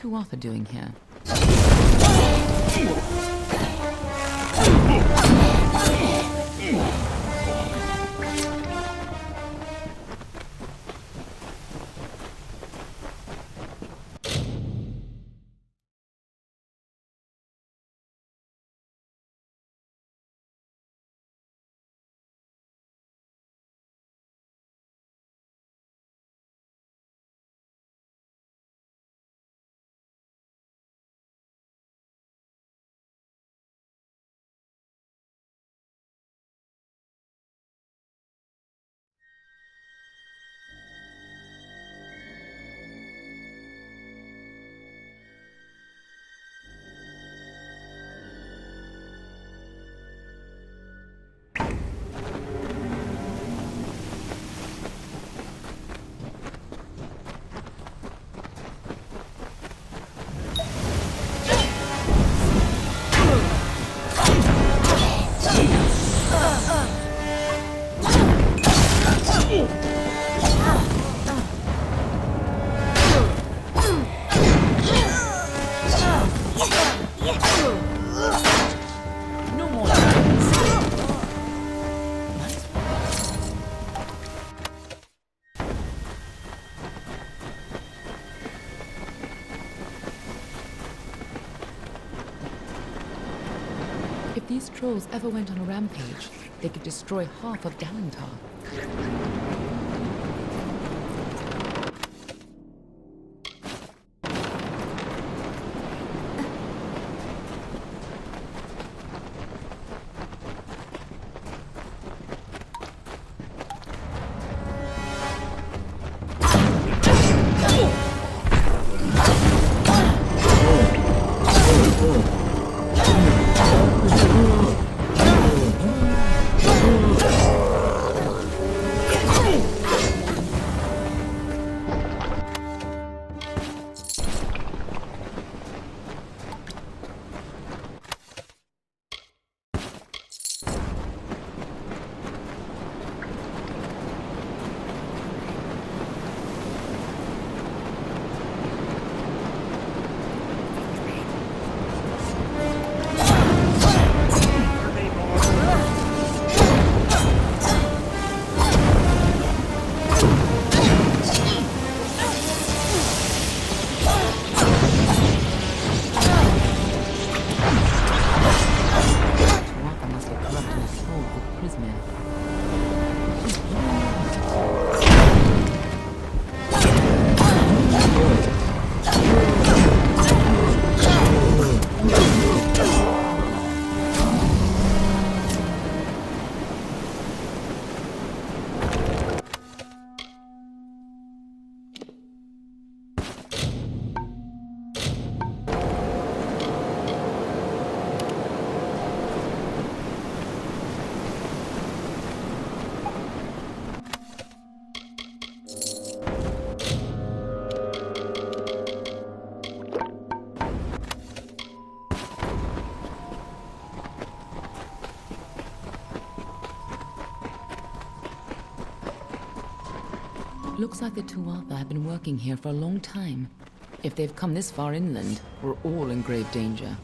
Tuatha doing here? If these trolls ever went on a rampage, they could destroy half of Dalentarth. Looks like the Tuatha have been working here for a long time. If they've come this far inland, we're all in grave danger.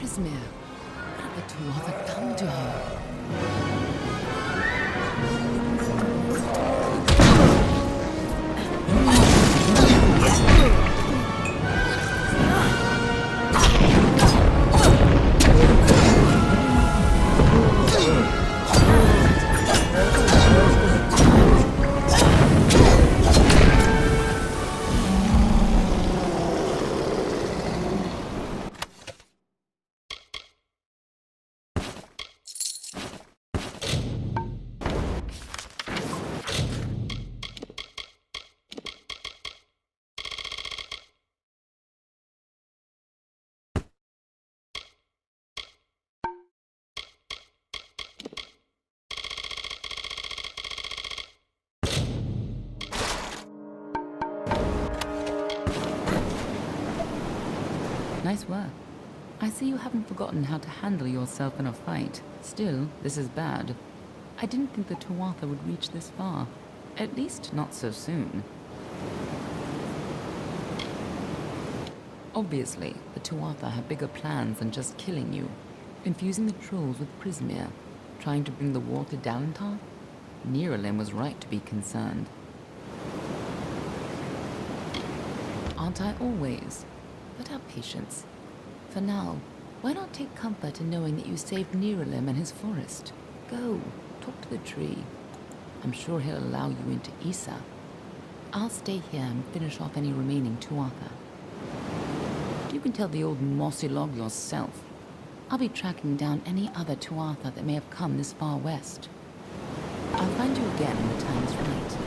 Prismere, what have the Tuatha done to her? Nice work. I see you haven't forgotten how to handle yourself in a fight. Still, this is bad. I didn't think the Tuatha would reach this far. At least not so soon. Obviously, the Tuatha have bigger plans than just killing you. Infusing the trolls with Prismere, trying to bring the war to Dalentarth? Niralim was right to be concerned. Aren't I always? But have patience. For now, why not take comfort in knowing that you saved Niralim and his forest? Go, talk to the tree. I'm sure he'll allow you into Issa. I'll stay here and finish off any remaining Tuatha. You can tell the old mossy log yourself. I'll be tracking down any other Tuatha that may have come this far west. I'll find you again when the time is right.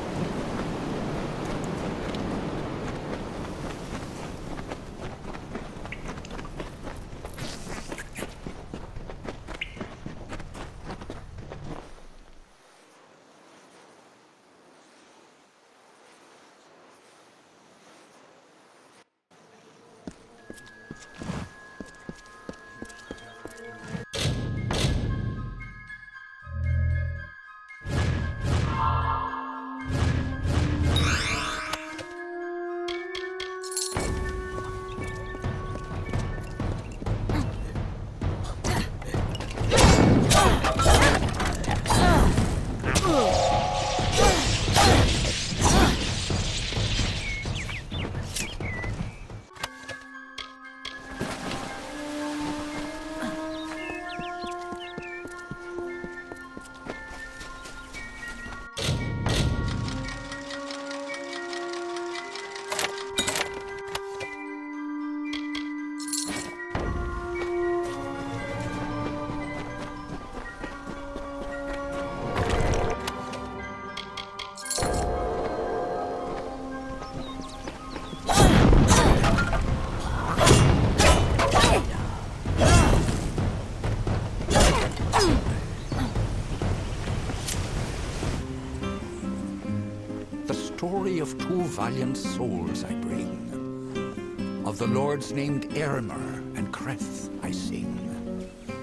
story of two valiant souls I bring. Of the lords named Ermer and Creth I sing.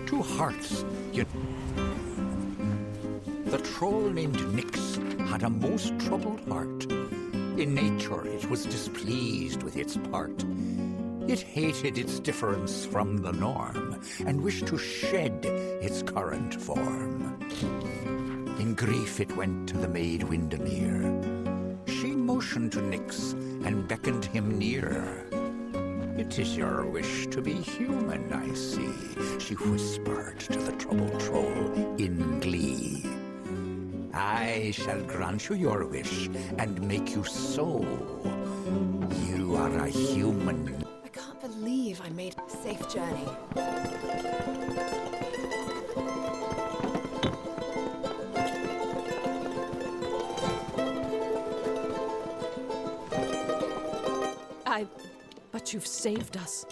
Two hearts, yet the troll named Nyx had a most troubled heart. In nature it was displeased with its part. It hated its difference from the norm, and wished to shed its current form. In grief it went to the maid Windermere. She motioned to Nyx and beckoned him near. "It is your wish to be human, I see," she whispered to the troubled troll in glee. "I shall grant you your wish and make you so. You are a human." I can't believe I made a safe journey. But you've saved us.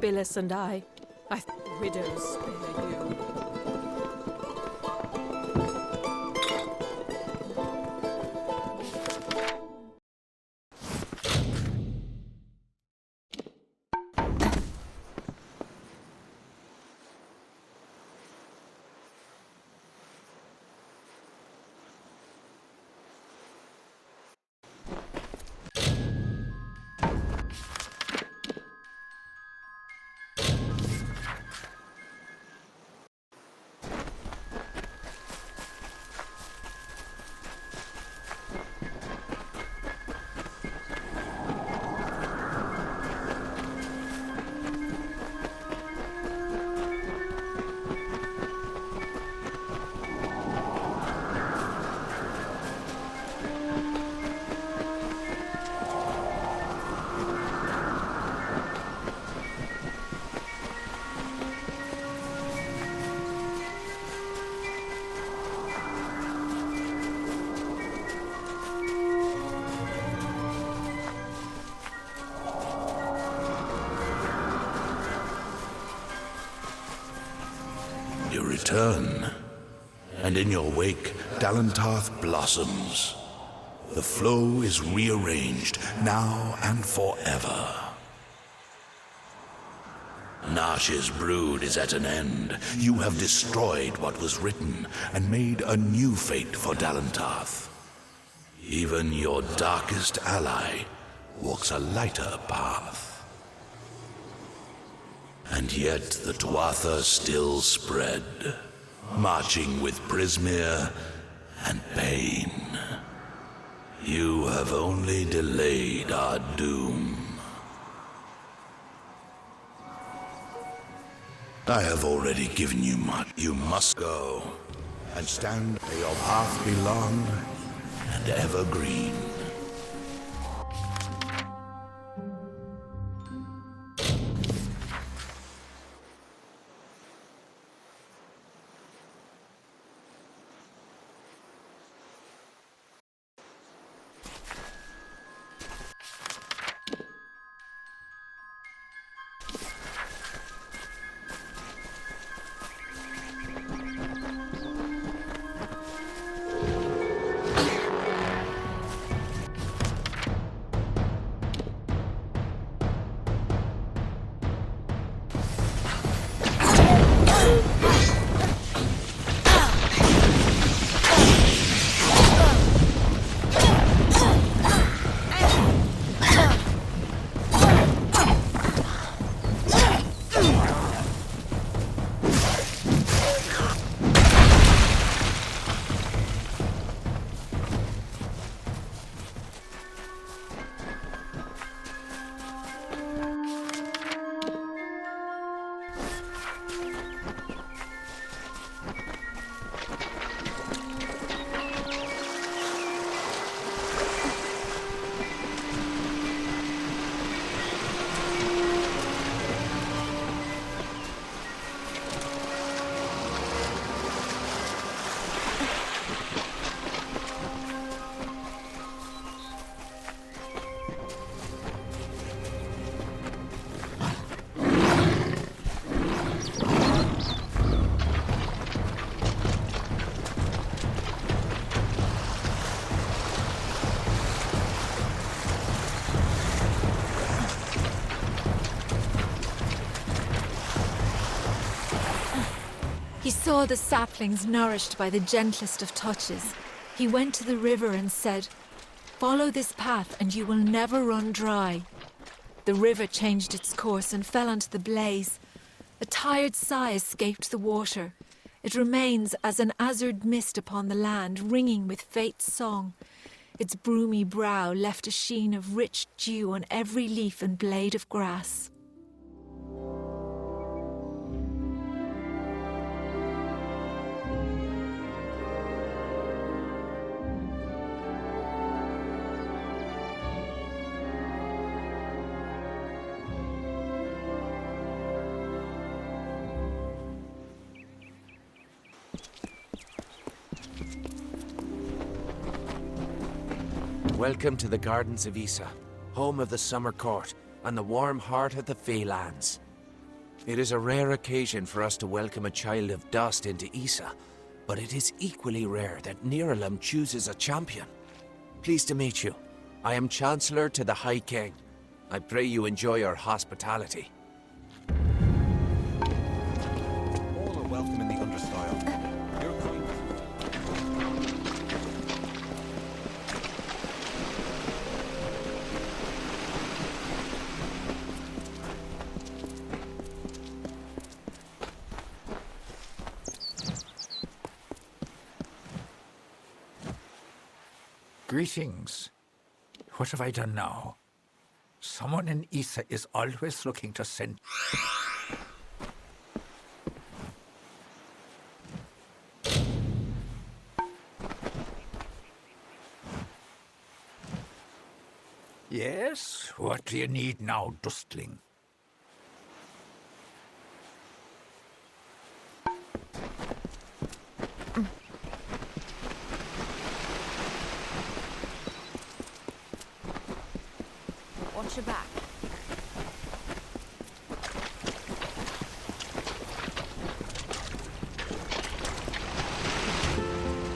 Billis and I widows spare you. You return, and in your wake, Dalentarth blossoms. The flow is rearranged, now and forever. Nash's brood is at an end. You have destroyed what was written, and made a new fate for Dalentarth. Even your darkest ally walks a lighter path. And yet the Tuatha still spread, marching with Prismere and pain. You have only delayed our doom. I have already given you much. You must go, and stand where your path be long and evergreen. saw the saplings nourished by the gentlest of touches. He went to the river and said, "Follow this path and you will never run dry." The river changed its course and fell onto the blaze. A tired sigh escaped the water. It remains as an azured mist upon the land, ringing with fate's song. Its broomy brow left a sheen of rich dew on every leaf and blade of grass. Welcome to the Gardens of Issa, home of the Summer Court and the warm heart of the Feylands. It is a rare occasion for us to welcome a child of dust into Issa, but it is equally rare that Niralim chooses a champion. Pleased to meet you. I am Chancellor to the High King. I pray you enjoy our hospitality. All are welcome in the understyle. Your kind. Greetings. What have I done now? Someone in Issa is always looking to send... Yes? What do you need now, Dustling? Watch your back.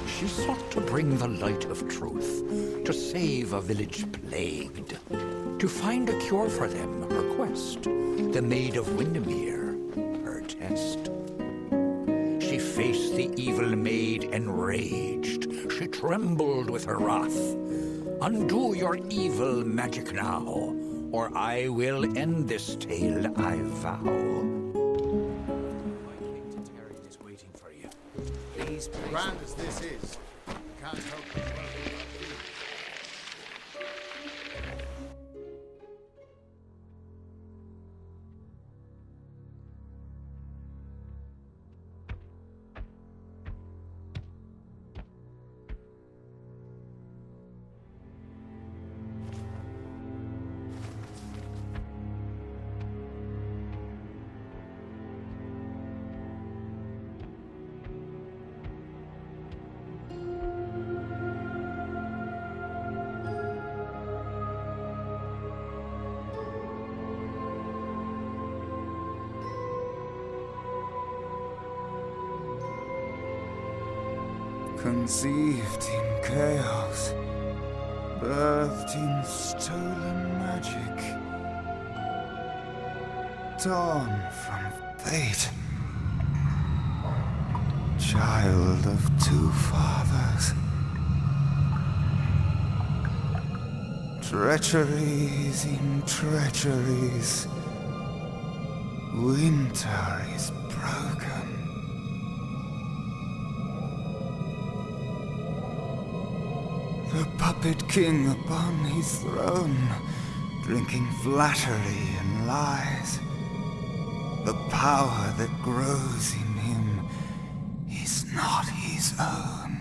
She sought to bring the light of truth, to save a village plagued, to find a cure for them, her quest, the Maid of Windermere, her test. She faced the evil maid enraged, she trembled with her wrath. Undo your evil magic now, or I will end this tale, I vow. My King Tatarian is waiting for you. Please, please. Grand as this is, can't help but welcome you. Conceived in chaos, birthed in stolen magic, torn from fate, child of two fathers. Treacheries in treacheries, winter is broken. The puppet king upon his throne, drinking flattery and lies. The power that grows in him is not his own.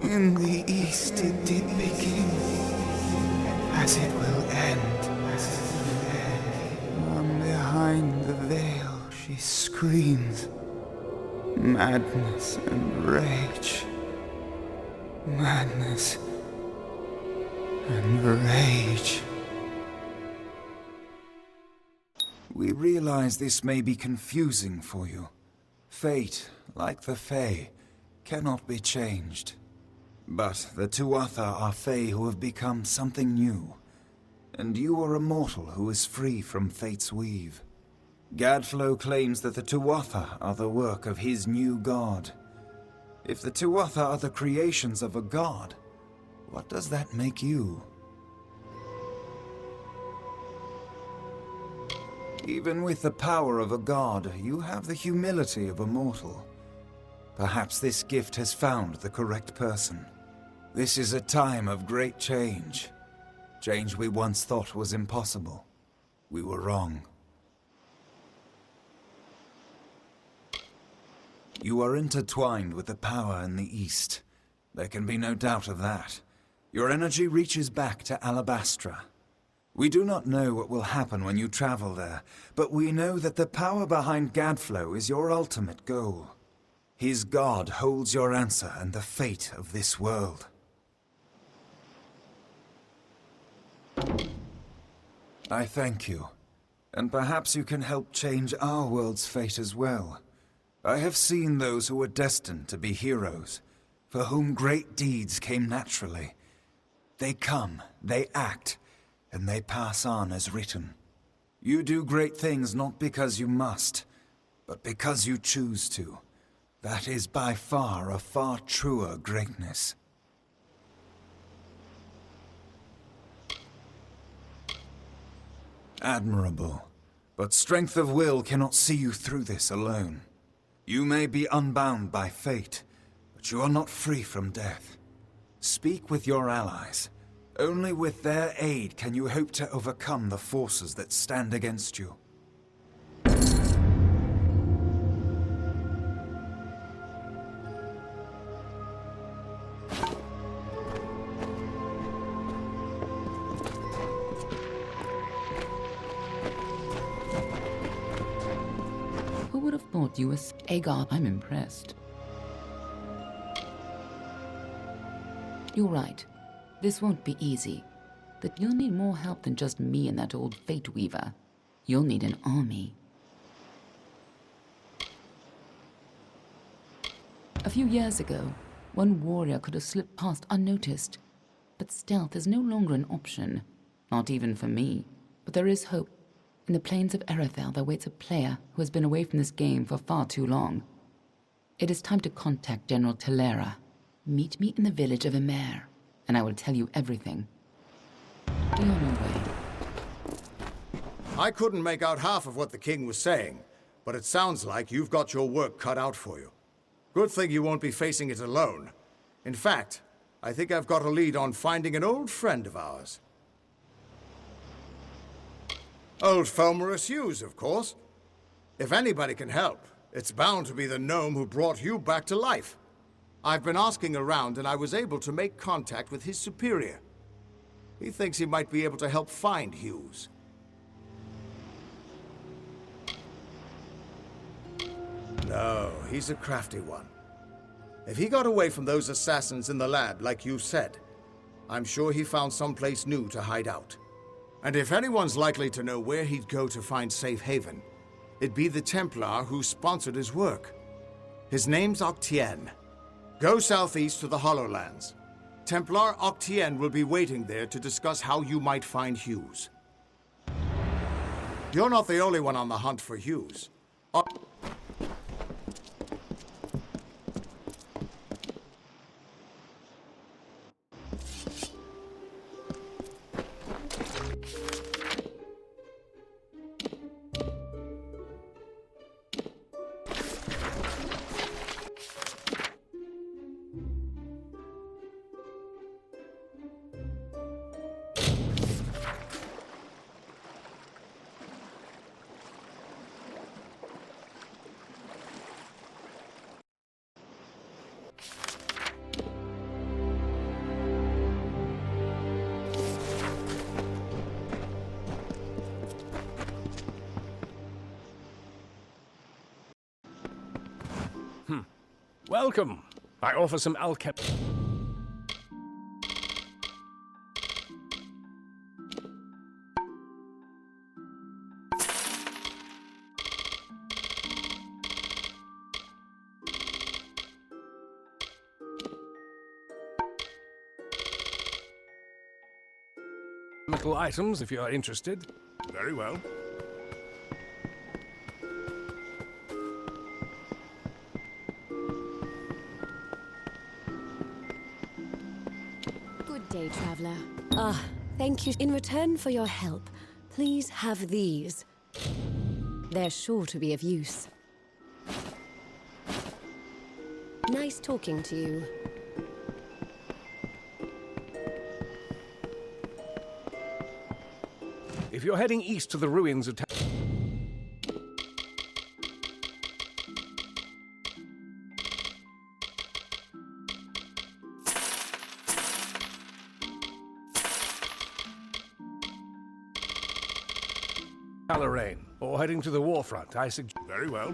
In the east it did begin, as it will end. From behind the veil she screams. Madness and rage. Madness and rage. We realize this may be confusing for you. Fate, like the Fae, cannot be changed. But the Tuatha are Fae who have become something new. And you are a mortal who is free from Fate's weave. Gadflow claims that the Tuatha are the work of his new god. If the Tuatha are the creations of a god, what does that make you? Even with the power of a god, you have the humility of a mortal. Perhaps this gift has found the correct person. This is a time of great change. Change we once thought was impossible. We were wrong. You are intertwined with the power in the East. There can be no doubt of that. Your energy reaches back to Alabastra. We do not know what will happen when you travel there, but we know that the power behind Gadflow is your ultimate goal. His god holds your answer and the fate of this world. I thank you, and perhaps you can help change our world's fate as well. I have seen those who were destined to be heroes, for whom great deeds came naturally. They come, they act, and they pass on as written. You do great things not because you must, but because you choose to. That is by far a far truer greatness. Admirable, but strength of will cannot see you through this alone. You may be unbound by fate, but you are not free from death. Speak with your allies. Only with their aid can you hope to overcome the forces that stand against you. Who would have thought you were Agar? I'm impressed. You're right. This won't be easy, but you'll need more help than just me and that old Fate Weaver. You'll need an army. A few years ago, one warrior could have slipped past unnoticed, but stealth is no longer an option, not even for me. But there is hope. In the plains of Erethel, there waits a player who has been away from this game for far too long. It is time to contact General Telera. Meet me in the village of Emer, and I will tell you everything. Be on your way. I couldn't make out half of what the king was saying, but it sounds like you've got your work cut out for you. Good thing you won't be facing it alone. In fact, I think I've got a lead on finding an old friend of ours. Old Fomorous Hughes, of course. If anybody can help, it's bound to be the gnome who brought you back to life. I've been asking around, and I was able to make contact with his superior. He thinks he might be able to help find Hughes. No, he's a crafty one. If he got away from those assassins in the lab, like you said, I'm sure he found someplace new to hide out. And if anyone's likely to know where he'd go to find safe haven, it'd be the Templar who sponsored his work. His name's Octien. Go southeast to the Hollowlands. Templar Octien will be waiting there to discuss how you might find Hughes. You're not the only one on the hunt for Hughes. Welcome. I offer some alchemy. Chemical items, if you are interested. Very well. day, traveler. Thank you. In return for your help, please have these. They're sure to be of use. Nice talking to you. If you're heading east to the ruins of... Amalur, or heading to the warfront, I suggest... Very well.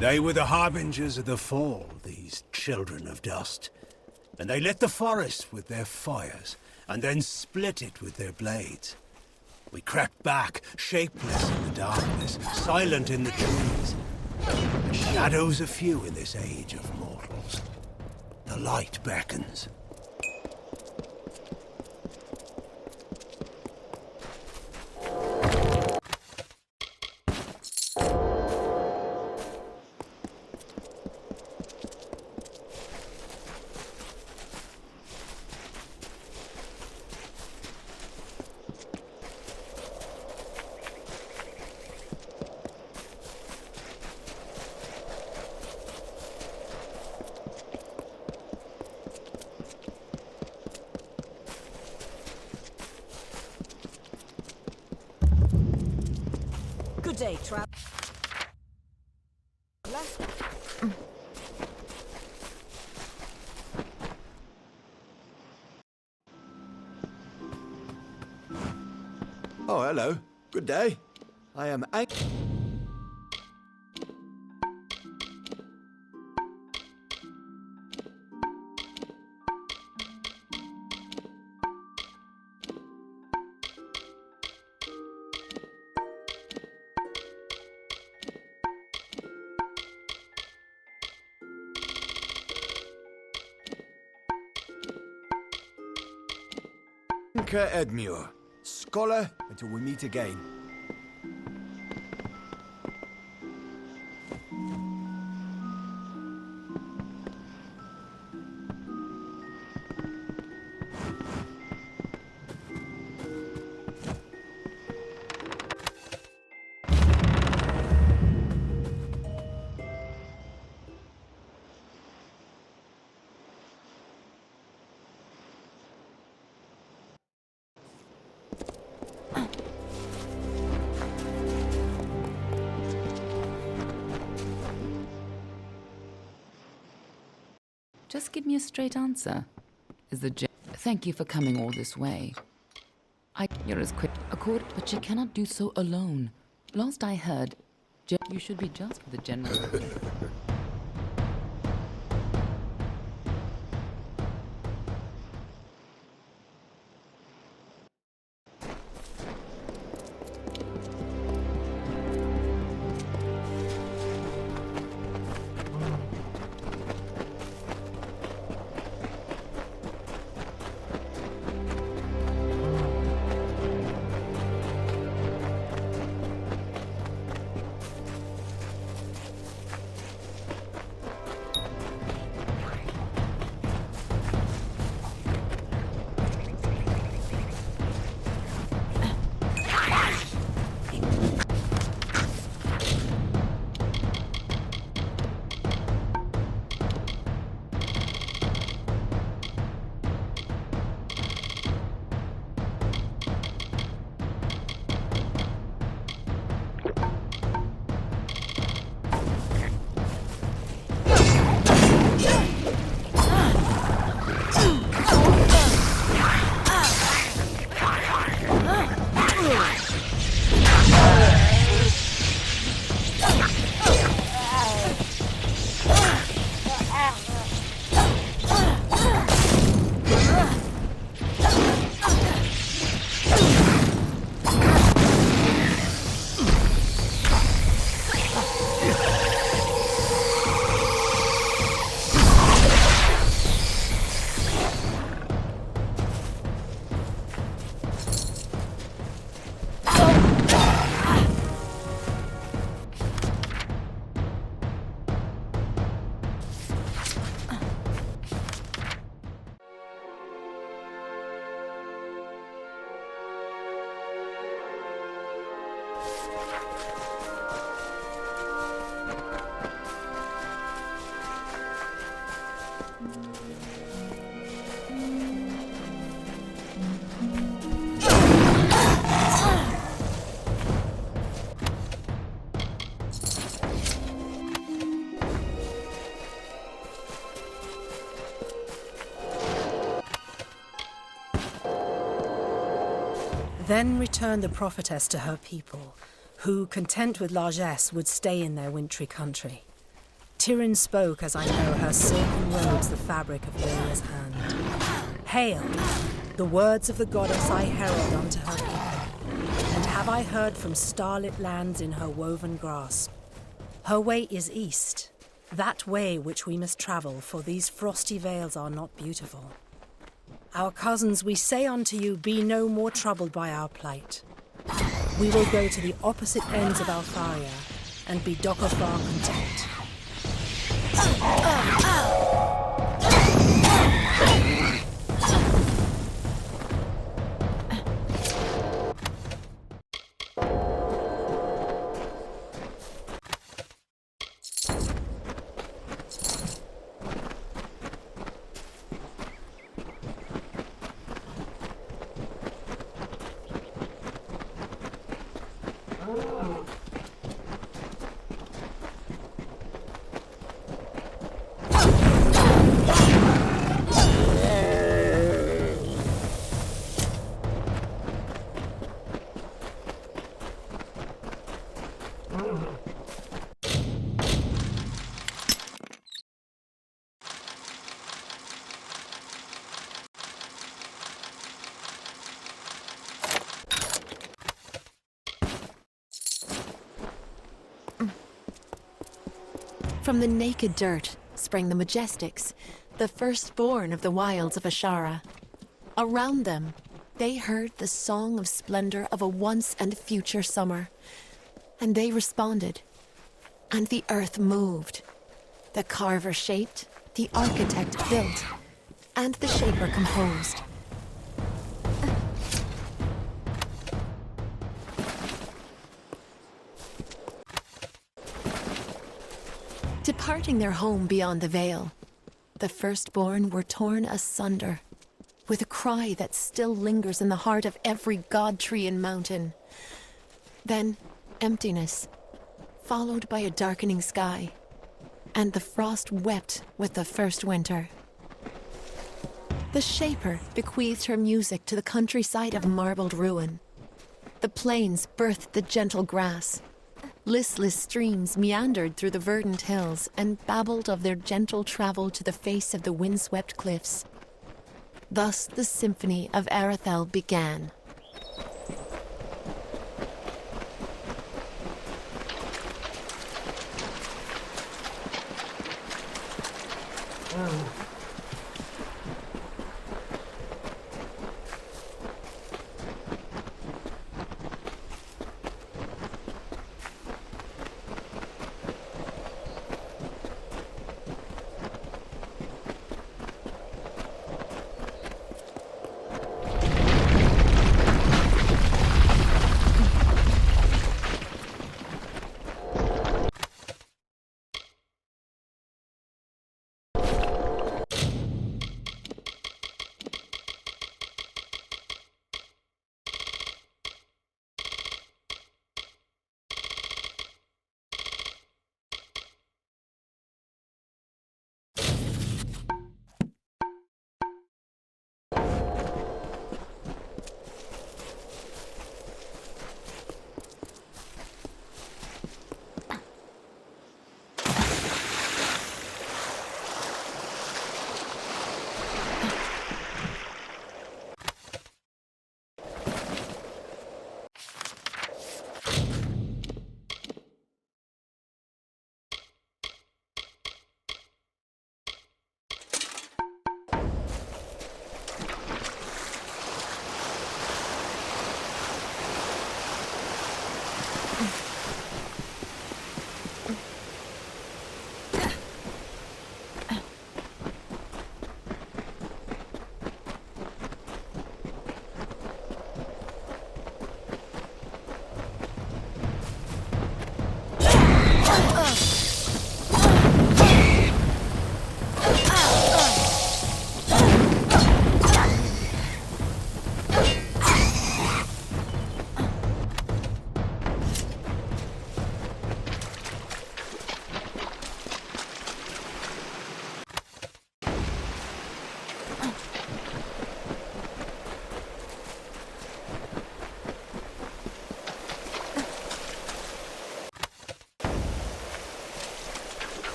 They were the harbingers of the fall, these children of dust. And they lit the forest with their fires, and then split it with their blades. We crept back, shapeless in the darkness, silent in the trees. The shadows are few in this age of mortals. The light beckons. Good day, traveler. Oh, hello. Good day. I am Edmure, scholar until we meet again. Just give me a straight answer. Is the Thank you for coming all this way. You're as quick, but you cannot do so alone. Last I heard, you should be just with the general. Then returned the prophetess to her people, who, content with largesse, would stay in their wintry country. Tyrion spoke as I know her silken robes the fabric of Lilia's hand. Hail! The words of the goddess I herald unto her people, and have I heard from starlit lands in her woven grasp. Her way is east, that way which we must travel, for these frosty vales are not beautiful. Our cousins, we say unto you, be no more troubled by our plight. We will go to the opposite ends of Alfaria, and be Dokofar content. From the naked dirt sprang the Majestics, the firstborn of the wilds of Ashara. Around them, they heard the song of splendor of a once and future summer. And they responded. And the earth moved. The carver shaped, the architect built, and the shaper composed. Departing their home beyond the Vale, the firstborn were torn asunder, with a cry that still lingers in the heart of every god tree and mountain. Then, emptiness, followed by a darkening sky, and the frost wept with the first winter. The Shaper bequeathed her music to the countryside of marbled ruin. The plains birthed the gentle grass. Listless streams meandered through the verdant hills and babbled of their gentle travel to the face of the windswept cliffs. Thus the symphony of Arathel began.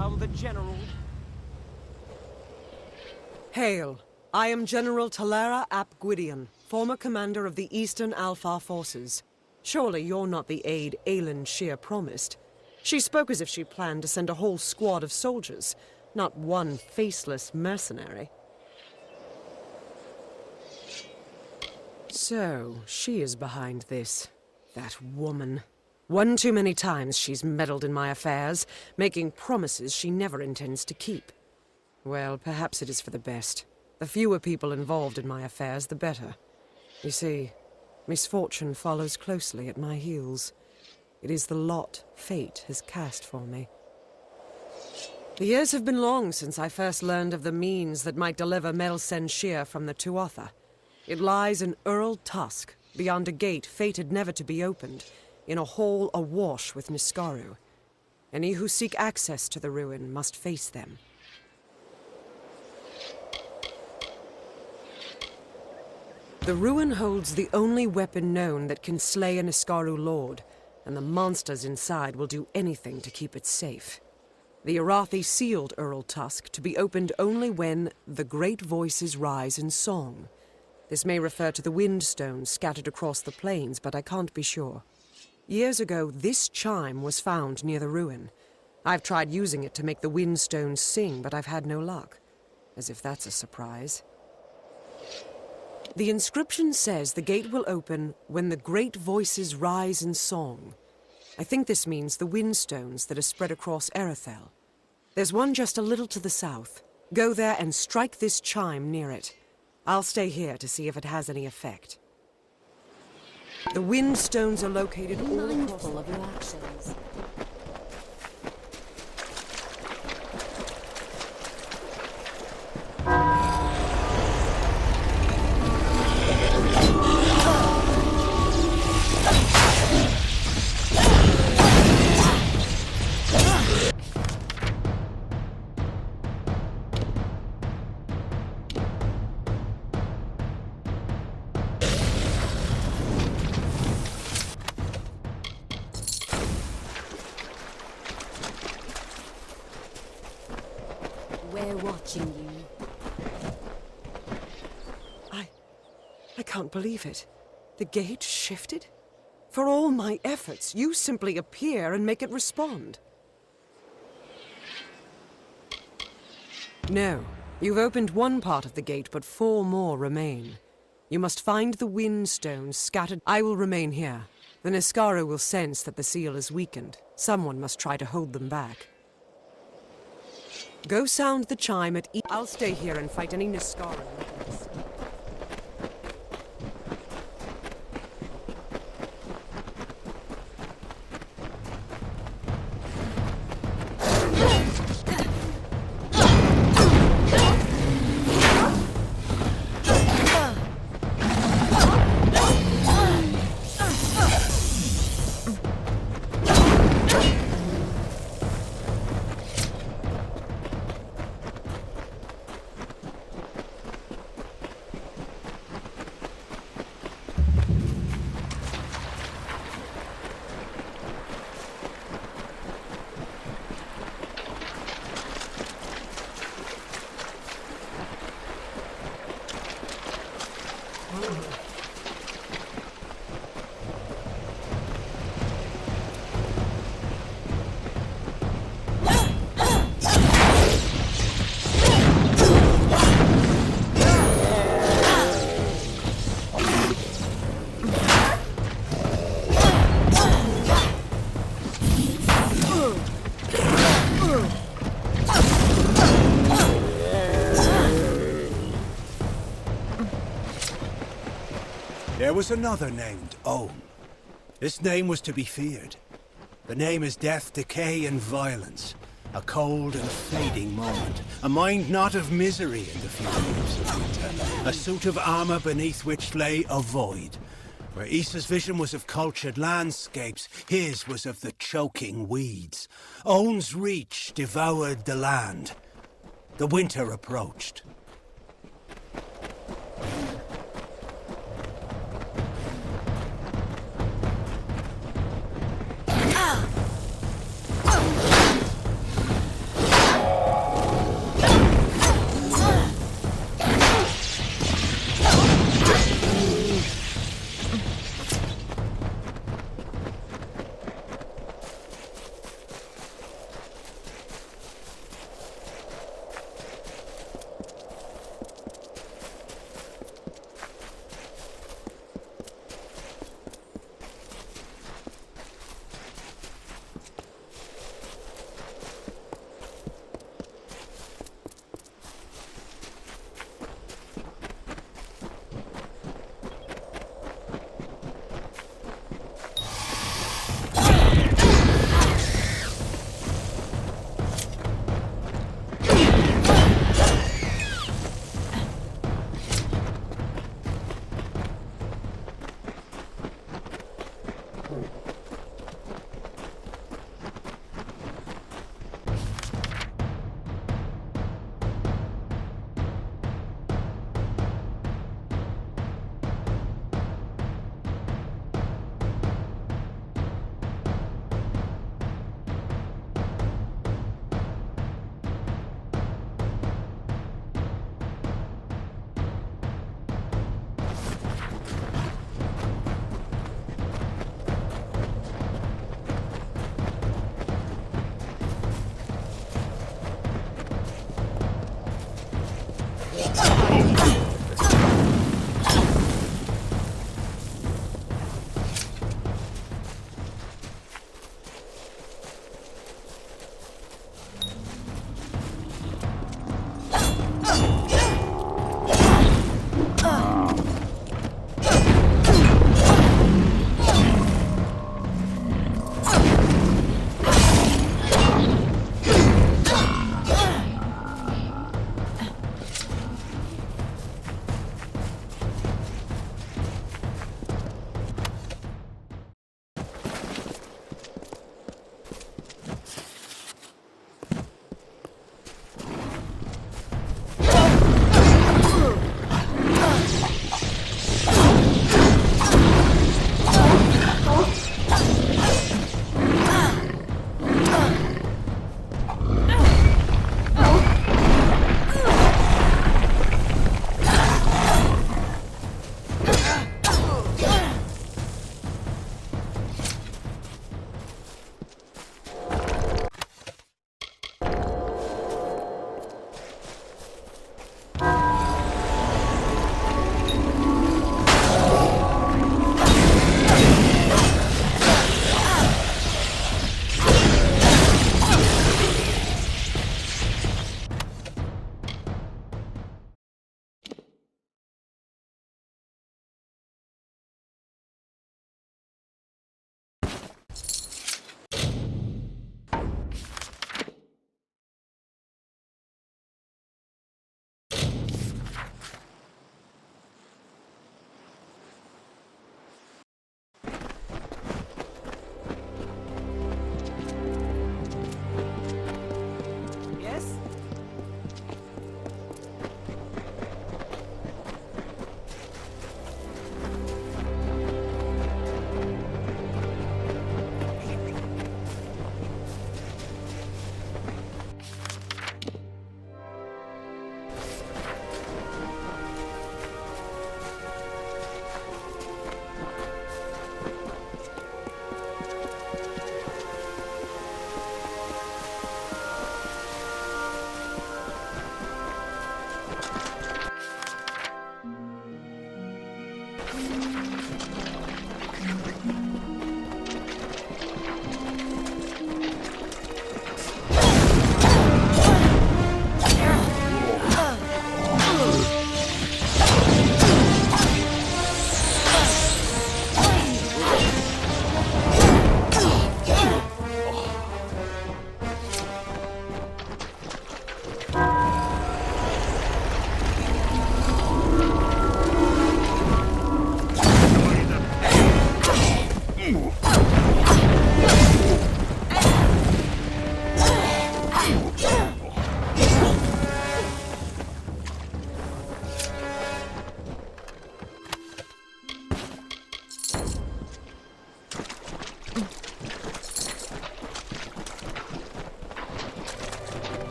from the General. Hail. I am General Talera ap Gwydion, former commander of the Eastern Alpha Forces. Surely you're not the aide Aelin Shear promised. She spoke as if she planned to send a whole squad of soldiers, not one faceless mercenary. So, she is behind this. That woman. One too many times she's meddled in my affairs, making promises she never intends to keep. Well, perhaps it is for the best. The fewer people involved in my affairs, the better. You see, misfortune follows closely at my heels. It is the lot fate has cast for me. The years have been long since I first learned of the means that might deliver Melsen Shear from the Tuatha. It lies in Earl Tusk, beyond a gate fated never to be opened, in a hall awash with Niskaru. Any who seek access to the ruin must face them. The ruin holds the only weapon known that can slay a Niskaru lord, and the monsters inside will do anything to keep it safe. The Arathi sealed Earl Tusk to be opened only when the great voices rise in song. This may refer to the windstones scattered across the plains, but I can't be sure. Years ago, this chime was found near the ruin. I've tried using it to make the windstones sing, but I've had no luck. As if that's a surprise. The inscription says the gate will open when the great voices rise in song. I think this means the windstones that are spread across Erethel. There's one just a little to the south. Go there and strike this chime near it. I'll stay here to see if it has any effect. The windstones are located all across of your actions. We're watching you. I can't believe it. The gate shifted? For all my efforts, you simply appear and make it respond. No. You've opened one part of the gate, but 4 more remain. You must find the windstones scattered. I will remain here. The Niskaru will sense that the seal is weakened. Someone must try to hold them back. Go sound the chime at I'll stay here and fight any Niskaru looking to sleep. There was another named Own. This name was to be feared. The name is death, decay, and violence. A cold and fading moment. A mind not of misery in the few leaves of winter. A suit of armor beneath which lay a void. Where Issa's vision was of cultured landscapes, his was of the choking weeds. Own's reach devoured the land. The winter approached.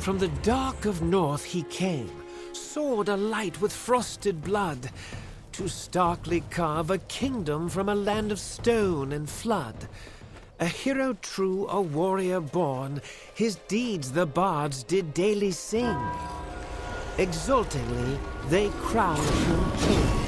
From the dark of north he came, sword alight with frosted blood, to starkly carve a kingdom from a land of stone and flood. A hero true, a warrior born, his deeds the bards did daily sing. Exultingly they crowned him king.